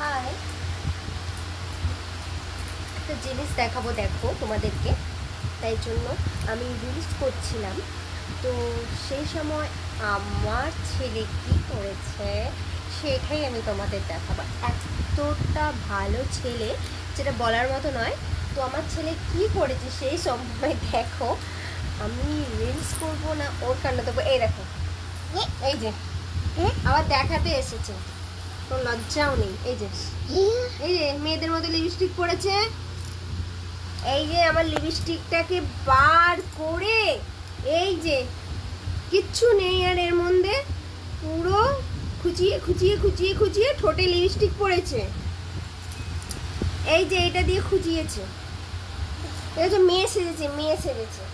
High, একটা জিনিস দেখাবো, দেখো তোমাদেরকে। তাই জন্য আমি রিলস করছিলাম, তো সেই সময় আমার ছেলে কি করেছে সেটাই আমি তোমাদের দেখাবো। এতটা ভালো ছেলে যেটা বলার মতো নয়। তো আমার ছেলে কি করেছে সেই সময় দেখো। আমি রিলস করবো না ওর কান্না দেবো। এই দেখো, এই যে আবার দেখাতে এসেছে, তো লজ্জাও নেই। এই যে মেয়েদের মধ্যে লিপস্টিক পরেছে। এই যে আমার লিপস্টিকটাকে বার করে, এই যে কিচ্ছু নেই আর এর মধ্যে, পুরো খুঁচিয়ে খুঁচিয়ে খুঁচিয়ে খুঁচিয়ে ঠোঁটে লিপস্টিক পরেছে। এই যে এটা দিয়ে খুঁচিয়েছে। এই যে মেয়ে সেজেছে, মেয়ে সেজেছে।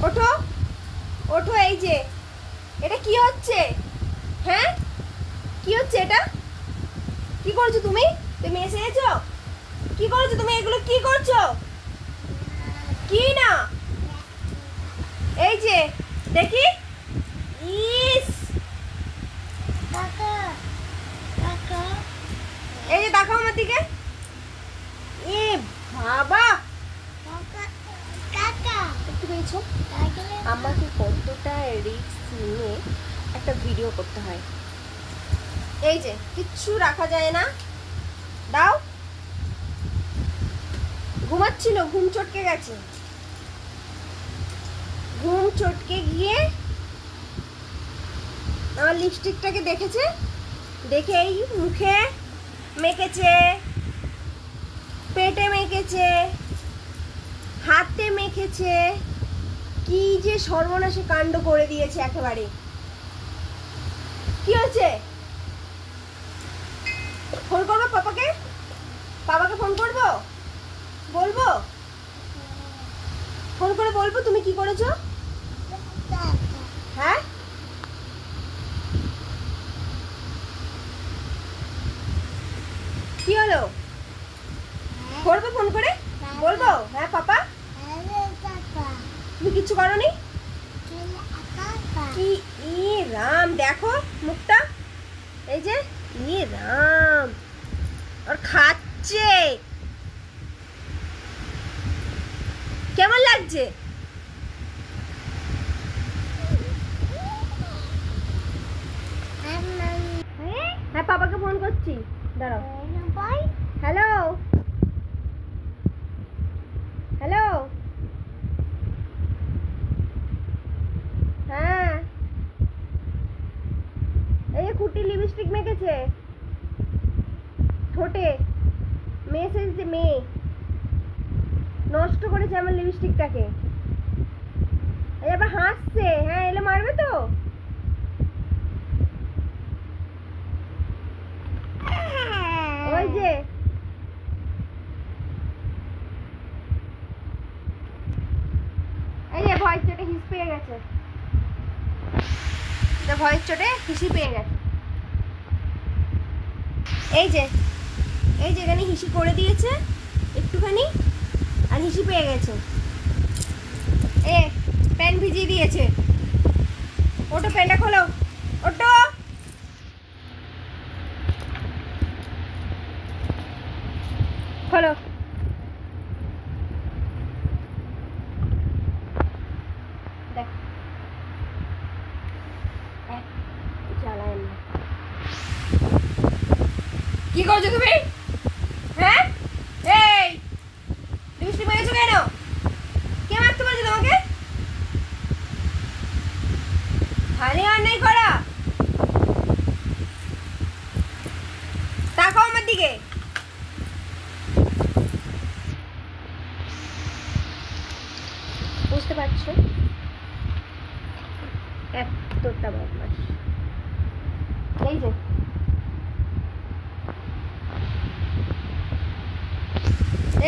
ওঠো ওঠো, এই যে এটা কি হচ্ছে? হ্যাঁ, কি হচ্ছে এটা? কি করছো তুমি? তুমি এসেছো, কি করছো তুমি? এগুলো কি করছো? কি না? এই যে দেখি, ইস, এই যে দেখাও আমার দিকে। এ বাবা, একটু পেয়েছো? আমাকে কতটা রিস্ক নিয়ে একটা ভিডিও করতে হয়। এই যে কিচ্ছু রাখা যায় না। দাও, ঘুমাচ্ছিল, ঘুম চটকে গেছে। ঘুম চটকে গিয়ে আমার লিপস্টিকটাকে দেখেছে, দেখে এই মুখে মেখেছে, পেটে মেখেছে, হাতে মেখেছে। কি যে সর্বনাশে কাণ্ড করে দিয়েছে একেবারে। কি হয়েছে? ফোন করবো পাপাকে? বাবাকে ফোন করবো, বলবো, ফোন করে বলবো তুমি কি করেছো। হ্যাঁ, কি হলো? করবো ফোন করে, বলবো হ্যাঁ পাপা তুমি কিচ্ছু করোনি? কি ই রাম, দেখো মুখটা, এই যে ই রাম, আর খাচ্ছে। কেমন লাগছে? হ্যাঁ, পাপাকে ফোন করছি, দাঁড়াও। হ্যালো হ্যালো, হ্যাঁ, এই কুটি লিপস্টিক মেখেছে ঠোঁটে, মেয়ে সেজেছে, মেয়ে নষ্ট করেছে আমার লিপস্টিকটাকে। এই আবার হাসছে। হ্যাঁ, এলে মারবে তো। ওই যে এই যে ভয়ের চোটে হিস পেয়ে গেছে, ভয়ের চোটে হিসি পেয়ে গেছে। এই যে এই যে এখানে হিসি করে দিয়েছে একটুখানি, আর হিসি পেয়ে গেছে। এ প্যান্ট ভিজিয়ে দিয়েছে। ওটো, প্যান্টটা খোলো, ওটো। খোলো, দেখ জ্বালায় না। কি করছো তুমি? হ্যাঁ, এই লিপস্টিক মেরেছো কেন? কে মারতে বলছে তোমাকে? খালি অন্যায় করা। তাকাও আমার দিকে। বুঝতে পারছো এতটা বদমাস। এই যে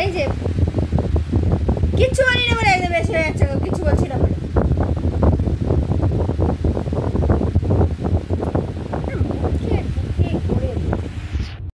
এই যে কিচ্ছু বলি না বলে বেশি হয়ে যাচ্ছে, কিচ্ছু বলছি না বলে।